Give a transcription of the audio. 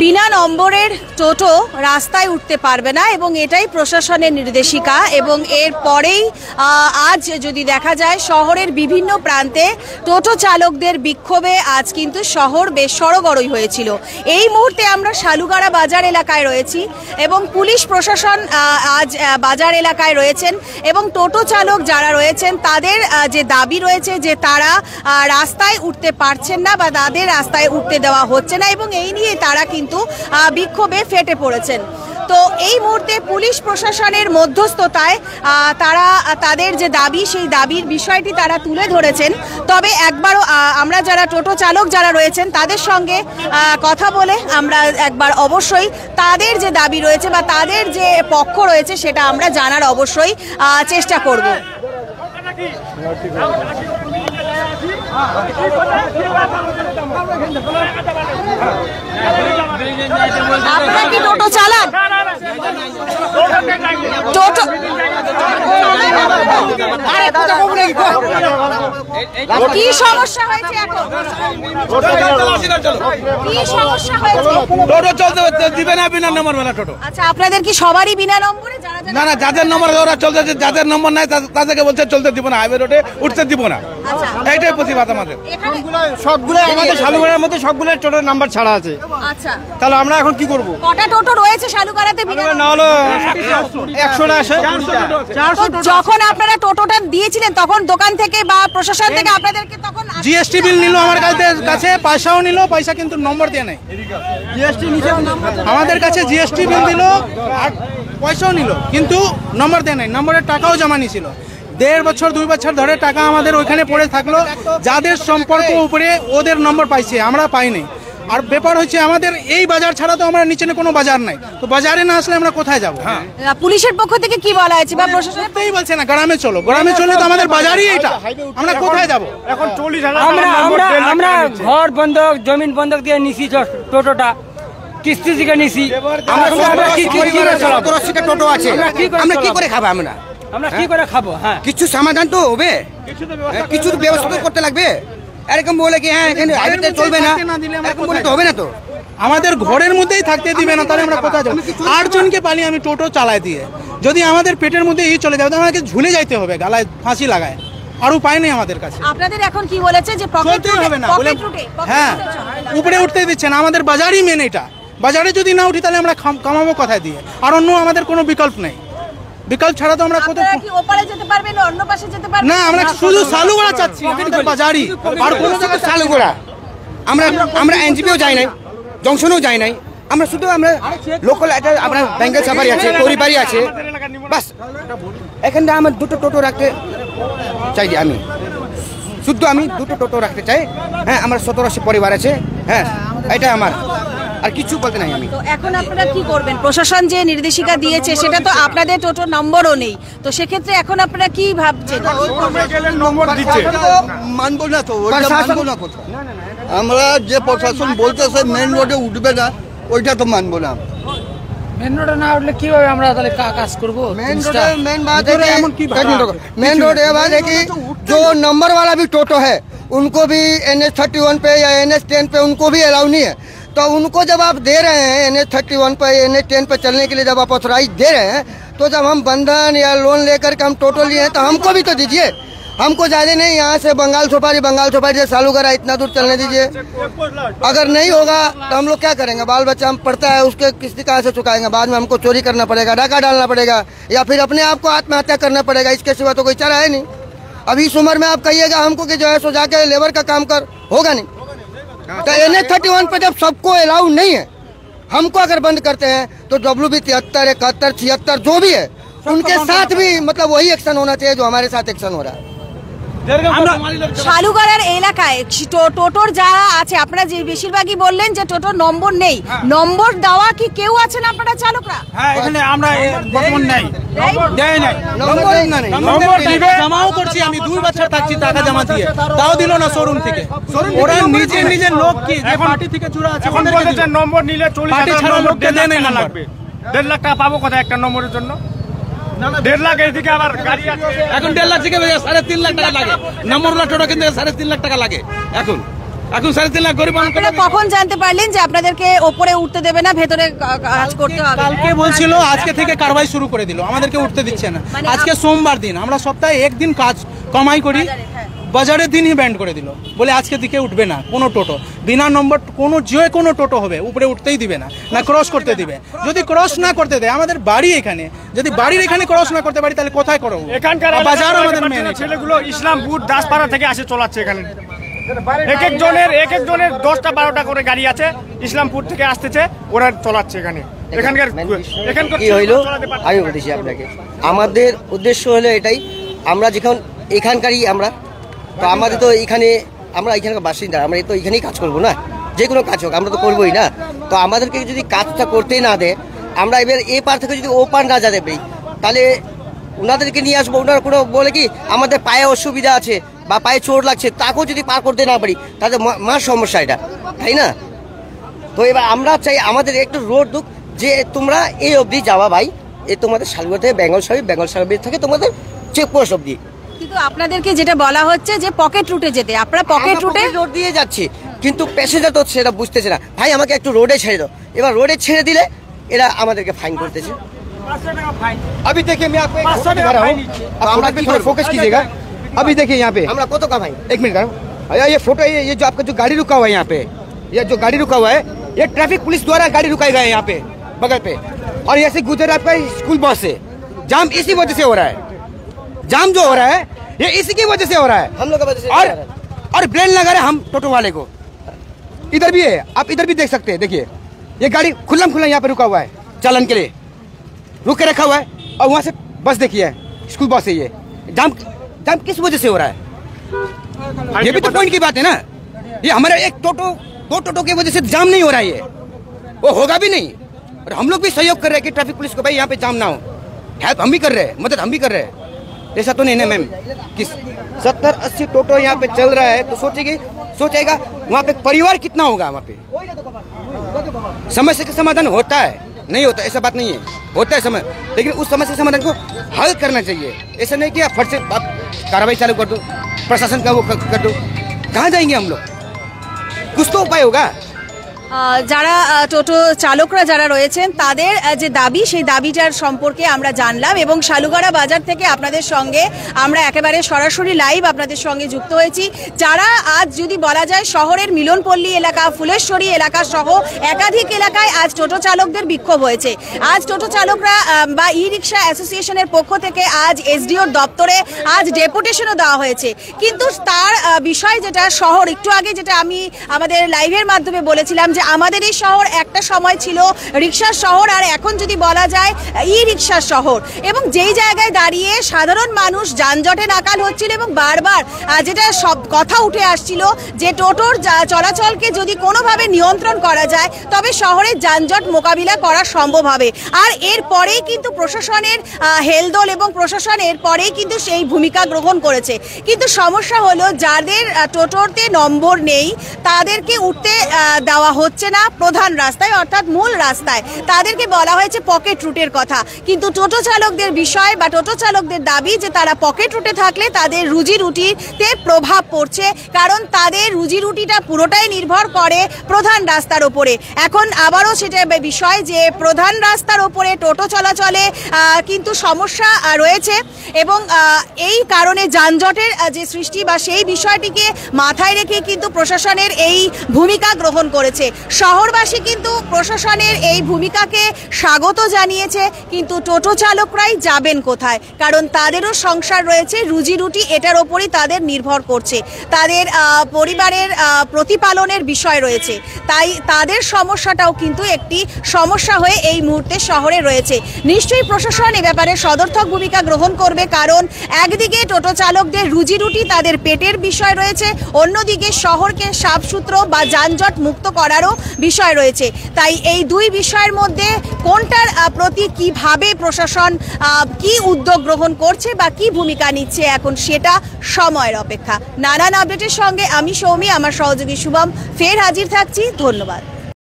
বিনা নম্বরের টোটো রাস্তায় উঠতে পারবে না এবং এটাই প্রশাসনের নির্দেশিকা। এবং এর পরেই আজ যদি দেখা যায় শহরের বিভিন্ন প্রান্তে টোটো চালকদের বিক্ষোভে আজ কিন্তু শহর বেশ সড়গড়ই হয়েছিল। এই মুহূর্তে আমরা শালুগাড়া বাজার এলাকায় রয়েছি এবং পুলিশ প্রশাসন আজ বাজার এলাকায় রয়েছেন এবং টোটো চালক যারা রয়েছেন তাদের যে দাবি রয়েছে যে তারা রাস্তায় উঠতে পারছেন না বা তাদের রাস্তায় উঠতে দেওয়া হচ্ছে না এবং এই নিয়ে তারা কিন্তু বিক্ষোভে ফেটে পড়েছেন। তো এই মুহূর্তে পুলিশ প্রশাসনের মধ্যস্থতায় তারা তাদের যে দাবি সেই দাবির বিষয়টি তারা তুলে ধরেছেন। তবে একবারও আমরা যারা টোটো চালক যারা রয়েছেন তাদের সঙ্গে কথা বলে আমরা একবার অবশ্যই তাদের যে দাবি রয়েছে বা তাদের যে পক্ষ রয়েছে সেটা আমরা জানার অবশ্যই চেষ্টা করব। আপনারা কি টোটো চালান? টোটো কি সমস্যা হয়েছে এখন? কি সমস্যা হয়েছে? টোটো চলতে দিবে না বিনা নম্বর মেলা টোটো। আচ্ছা, আপনাদের কি সবারই বিনা নম্বরে? না না, যাদের নম্বর ওরা চলতেছে, যাদের নম্বর নাই তাদেরকে বলছে চলতে দিব না, হাইওয়ে রোডে উঠতে দিব না। এইটাই প্রতিবাদ আমাদের। সবগুলো আমাদের শালুগাড়ার মধ্যে সবগুলো টোটোর নাম্বার ছাড়া আছে। আচ্ছা, তাহলে আমরা এখন কি করব? কটা টোটো রয়েছে শালুগাড়াতে বিনা? না হলো 100টা আছে। যখন আপনারা টোটোটা দিয়েছিলেন তখন দোকান থেকে বা প্রশাসন থেকে আপনাদেরকে তখন জিএসটি বিল নিল আমার কাছে, পয়সাও নিল, পয়সা কিন্তু নম্বর দিয়ে নাই। জিএসটি নিচে আমাদের কাছে জিএসটি বিল দিল আর পয়সাও নিল কিন্তু নম্বর দেয় নাই, নম্বরের টাকাও জমা নিয়েছিল। 1.5 বছর 2 বছর ধরে টাকা আমাদের ওইখানে পড়ে থাকলো। যাদের সম্পর্ক উপরে ওদের নম্বর পাইছে, আমরা পাইনি। আর ব্যাপার হচ্ছে আমাদের এই বাজার ছাড়া তো আমরা নিচে কোনো বাজার নাই, তো বাজারে না আসলে আমরা কোথায় যাবো? পুলিশের পক্ষ থেকে কি বলা হয়েছে বা প্রশাসন বলছে না গ্রামে চলো, গ্রামে চলে তো আমাদের বাজারই এটা, আমরা কোথায় যাবো? এখন 40,000 আমরা ঘর বন্ধক জমিন বন্ধক দিয়ে নিছি টোটোটা, কিস্তি থেকে নিছি। টোটো আছে, আমরা কি করে খাবো? আমরা কি করে খাবো? হ্যাঁ, কিছু সমাধান তো হবে, কিছু ব্যবস্থা করতে লাগবে। এরকম বলে কি হ্যাঁ এখানে চলবে না, এরকম বলে তো হবে না। তো আমাদের ঘরের মধ্যেই থাকতে দিবে না, তাহলে আমরা কোথায় যাবো? 8 জনকে পালি আমি টোটো চালাই দিয়ে, যদি আমাদের পেটের মধ্যে চলে যাবে তাহলে আমাকে ঝুলে যাইতে হবে, গালায় ফাঁসি লাগায়, আর উপায় নেই আমাদের কাছে। আপনাদের এখন কি বলেছে যে চলতেই হবে না বলে? হ্যাঁ, উপরে উঠতে দিচ্ছে না, আমাদের বাজারই মেন এটা। বাজারে যদি না উঠি তাহলে আমরা কামাবো কোথায় দিয়ে? আর অন্য আমাদের কোনো বিকল্প নেই, বিকল্প ছাড়া তো আমরা কোথায়? ওপারে যেতে পারবেন না, অন্য পাশে যেতে পারবেন না, আমরা শুধু শালুগাড়া চাচ্ছি, আমাদের বাজারই। আর কোনো জায়গায় শালুগাড়া আমরা এনজিপিও যাই নাই, জংশনেও যাই নাই, আমরা শুধু আমরা লোকাল একটা আপনার বেঙ্গল সাফারি আছে, পরিবারই আছে, বাস। এখানটা আমার 2টো টোটো রাখতে চাই, আমি শুধু আমি 2টো টোটো রাখতে চাই। হ্যাঁ, আমার 1780 পরিবার আছে। হ্যাঁ, এটা আমার, আর কিছু বলতে নাই আমি। তো এখন আপনারা কি করবেন? প্রশাসন যে নির্দেশিকা দিয়েছে সেটা তো আপনাদের টোটো নম্বরও নেই, তো সেক্ষেত্রে এখন আপনারা কি ভাবছেন? নম্বর দিচ্ছে মানবো না তো, মানবো না। আমরা যে প্রশাসন বলতেছে মেন রোডে উঠবে না, ওইটা তো মানবো না। মেন রোডে না উঠলে কিভাবে আমরা তাহলে কাজ করবো? मेन रोड ये बात है कि जो नंबर वाला भी टोटो है उनको भी NH31 पे या NH10 पे उनको भी अलाउ नहीं है। तो उनको जब आप दे रहे हैं NH31 पे NH10 पे चलने के लिए, जब आप ऑथराइज दे रहे हैं, तो जब हम बंधन या लोन लेकर के हम टोटो लिए हैं तो हमको भी तो दीजिए। हमको ज्यादा नहीं, यहाँ से बंगाल सुपारी से सालूगढ़ा इतना दूर चलने दीजिए। अगर नहीं होगा तो हम लोग क्या करेंगे? बाल बच्चा हम पढ़ता है, उसके किस्ती कहाँ से चुकाएंगे? बाद में हमको चोरी करना पड़ेगा, डाका डालना पड़ेगा, या फिर अपने आप को आत्महत्या करना पड़ेगा। इसके सिवा तो कोई चारा है नहीं। अभी इस उम्र में आप कहिएगा हमको कि जो है सो जाके लेबर का काम कर, होगा नहीं। तो NH31 पे जब सबको अलाउ नहीं है, हमको अगर बंद करते हैं तो WB 73, 71, 76 जो भी है उनके साथ भी मतलब वही एक्शन होना चाहिए जो हमारे साथ एक्शन हो रहा है। শালুগাড়ার এলাকায় টোটোর যারা আছে, আপনারা যে বেশিরভাগই বললেন যে টোটোর নম্বর নেই, নম্বর দেওয়া কি কেউ আছেন আপনারা চালকরা? হ্যাঁ, এখানে আমরা বর্তমান নাই, দেয় নাই, নম্বর দিবে। জমাও করছি আমি, 2 বছর থাকছি টাকা জমা দিয়ে, তাও দিল না শোরুম থেকে। ওরা নিজের লোক কি যে পার্টি থেকে চূড়া আছে, এখন বলেছে নম্বর নিলে 40,000 লোককে দেয় না লাগবে। 1.5 লাখ টাকা পাবো কোথায় একটা নম্বরের জন্য? 1.5 লাখ এদিকে আবার গাড়ি আছে, এখন 1.5 লাখ থেকে 3.5 লাখ টাকা লাগে। নম্বর টোটো কিন্তু 3.5 লাখ টাকা লাগে এখন। এখন 3.5 লাখ গরিব মানুষ আপনারা কখন জানতে পারলেন যে আপনাদেরকে ওপরে উঠতে দেবে না, ভেতরে কাজ করতে হবে? কালকে বলছিল, আজকে থেকে কারবাই শুরু করে দিল, আমাদেরকে উঠতে দিচ্ছে না। মানে আজকে সোমবার দিন, আমরা সপ্তাহে একদিন কাজ কামাই করি, বাজারের দিনই ব্যান্ড করে দিল, বলে আজকে দিকে উঠবে না কোনো টোটো, বিনা নম্বর কোনো টোটো হবে উপরে উঠতেই দিবে না, না ক্রস করতে দিবে। যদি ক্রস না করতে দেয়, আমাদের বাড়ি এখানে, যদি বাড়ির এখানে ক্রস না করতে পারি তাহলে কোথায় করবো? এখানকার বাজার আমাদের মেন ছেলেগুলো ইসলামপুর দাসপাড়া থেকে আসে চলাচ্ছে এখানে। এক একজনের 10টা 12টা করে গাড়ি আছে, ইসলামপুর থেকে আসতেছে, ওরা চলাচ্ছে এখানে। এখানকার কি হইলো আমি বলতেছি আপনাকে, আমাদের উদ্দেশ্য হলো এটাই, আমরা যখন এখানকারই আমরা, তো আমাদের তো এখানে, আমরা এখানকার বাসিন্দা, আমরা তো এখানেই কাজ করবো না, যে কোনো কাজ হোক আমরা তো করবোই না। তো আমাদেরকে যদি কাজটা করতেই না দেয়, আমরা এবার এ পার থেকে যদি ও পার না যেতে পারি, তাহলে ওনাদেরকে নিয়ে আসবো। ওনারা কোনো বলে কি আমাদের পায়ে অসুবিধা আছে বা পায়ে চোট লাগছে, তাকেও যদি পার করতে না পারি তাহলে মার সমস্যা এটা, তাই না? তো এবার আমরা চাই আমাদের একটু রোড দুক, যে তোমরা এই অবধি যাওয়া ভাই, এ তোমাদের শালগড় থেকে বেঙ্গল সার্ভিস থেকে তোমাদের চেকপোস্ট অবধি। কিন্তু আপনাদেরকে যেটা বলা হচ্ছে যে পকেট রুটে যেতে, আপনারা পকেট রুটে রোড দিয়ে যাচ্ছি, কিন্তু প্যাসেঞ্জার তো সেটা বুঝতেছে না। ভাই আমাকে একটু রোডে ছেড়ে দাও, এবার রোডে ছেড়ে দিলে এরা আমাদেরকে ফাইন করতেছে। अभी देखिए मैं आपको एक फोटो दिखा रहा हूँ, आप थोड़ा फोकस कीजिएगा। अभी देखिए यहाँ पे, আমরা कत का भाई, एक मिनट करो, ये फोटो, ये जो आपका जो गाड़ी रुका हुआ है यहाँ पे, ये जो गाड़ी रुका हुआ है, ये ट्रैफिक पुलिस द्वारा गाड़ी रुकाई गए हैं यहाँ पे बगल पे, और ऐसे गुजर आपका स्कूल बस से। जाम इसी वजह से हो रहा है, जाम जो हो रहा है ये इसी की वजह से हो रहा है। हम लोग का वजह से और ब्रेन लगा रहे हम टोटो वाले को। इधर भी है, आप इधर भी देख सकते हैं, देखिए ये गाड़ी खुल्लम खुल्ला यहाँ पे रुका हुआ है चालन के लिए, रुक के रखा हुआ है, और वहाँ से बस देखिए स्कूल बस है। ये जाम किस वजह से हो रहा है? ये भी तो पॉइंट की बात है ना। ये हमारे एक दो टोटो की वजह से जाम नहीं हो रहा है, ये वो होगा भी नहीं। और हम लोग भी सहयोग कर रहे हैं कि ट्रैफिक पुलिस को भाई यहाँ पे जाम ना हो, हेल्प हम भी कर रहे हैं, मदद हम भी कर रहे हैं। ऐसा तो नहीं ना मैम कि 70-80 टोटो यहाँ पे चल रहा है, तो सोचेगा वहाँ पे परिवार कितना होगा। वहाँ पे समस्या का समाधान होता है, नहीं होता ऐसा बात नहीं है, होता है समय, लेकिन उस समस्या समाधान को हल करना चाहिए। ऐसा नहीं कि आप फट से कार्रवाई चालू कर दो, प्रशासन का वो कर दो, कहाँ जाएंगे हम लोग? कुछ तो उपाय होगा। যারা টোটো চালকরা যারা রয়েছেন তাদের যে দাবি, সেই দাবিটার সম্পর্কে আমরা জানলাম, এবং শালুগড়া বাজার থেকে আপনাদের সঙ্গে আমরা একেবারে সরাসরি লাইভ আপনাদের সঙ্গে যুক্ত হয়েছি। যারা আজ যদি বলা যায় শহরের মিলনপল্লী এলাকা, ফুলেশ্বরী এলাকা সহ একাধিক এলাকায় আজ টোটো চালকদের বিক্ষোভ হয়েছে। আজ টোটো চালকরা বা ই রিক্সা অ্যাসোসিয়েশনের পক্ষ থেকে আজ এসডিওর দপ্তরে আজ ডেপুটেশনও দেওয়া হয়েছে। কিন্তু তার বিষয় যেটা শহর, একটু আগে যেটা আমি আমাদের লাইভের মাধ্যমে বলেছিলাম যে আমাদের এই শহর একটা সময় ছিল রিক্সার শহর, আর এখন যদি বলা যায় ই রিক্সার শহর, এবং যেই জায়গায় দাঁড়িয়ে সাধারণ মানুষ যানজটে নাকাল হচ্ছিল, এবং বারবার যেটা সব কথা উঠে আসছিল যে টোটোর চলাচলকে যদি কোনোভাবে নিয়ন্ত্রণ করা যায় তবে শহরের যানজট মোকাবিলা করা সম্ভব হবে। আর এর পরেই কিন্তু প্রশাসনের হেলদোল এবং প্রশাসন এর পরেই কিন্তু সেই ভূমিকা গ্রহণ করেছে। কিন্তু সমস্যা হলো যাদের টোটোতে নম্বর নেই তাদেরকে উঠতে দেওয়া হচ্ছে না প্রধান রাস্তায়, অর্থাৎ মূল রাস্তায়, তাদেরকে বলা হয়েছে পকেট রুটের কথা। কিন্তু টোটো চালকদের বিষয় বা টোটো চালকদের দাবি যে তারা পকেট রুটে থাকলে তাদের রুজি রুটিতে প্রভাব পড়ছে, কারণ তাদের রুজি রুটিটা পুরোটাই নির্ভর করে প্রধান রাস্তার ওপরে। এখন আবারও সেটা বিষয় যে প্রধান রাস্তার ওপরে টোটো চলাচলে কিন্তু সমস্যা রয়েছে, এবং এই কারণে যানজটের যে সৃষ্টি বা সেই বিষয়টিকে মাথায় রেখে কিন্তু প্রশাসনের এই ভূমিকা গ্রহণ করেছে। শহরবাসী কিন্তু প্রশাসনের এই ভূমিকাকে স্বাগত জানিয়েছে, কিন্তু টোটো চালকরাই যাবেন কোথায়? কারণ তাদেরও সংসার রয়েছে, রুজি রুটি এটার ওপরই তাদের নির্ভর করছে, তাদের পরিবারের প্রতিপালনের বিষয় রয়েছে। তাই তাদের সমস্যাটাও কিন্তু একটি সমস্যা হয়ে এই মুহূর্তে শহরে রয়েছে। নিশ্চয়ই প্রশাসন এ ব্যাপারে সদর্থক ভূমিকা গ্রহণ করবে, কারণ একদিকে টোটো চালকদের রুজি রুটি, তাদের পেটের বিষয় রয়েছে, অন্যদিকে শহরকে সাফসুতরো বা যানজট মুক্ত করারও বিষয় রয়েছে। তাই এই দুই বিষয়ের মধ্যে কোনটার প্রতি কিভাবে প্রশাসন কি উদ্যোগ গ্রহণ করছে বা কি ভূমিকা নিচ্ছে এখন সেটা সময়ের অপেক্ষা। নানান আপডেটের সঙ্গে আমি সৌমি, আমার সহযোগী শুভম ফের হাজির থাকছি। ধন্যবাদ।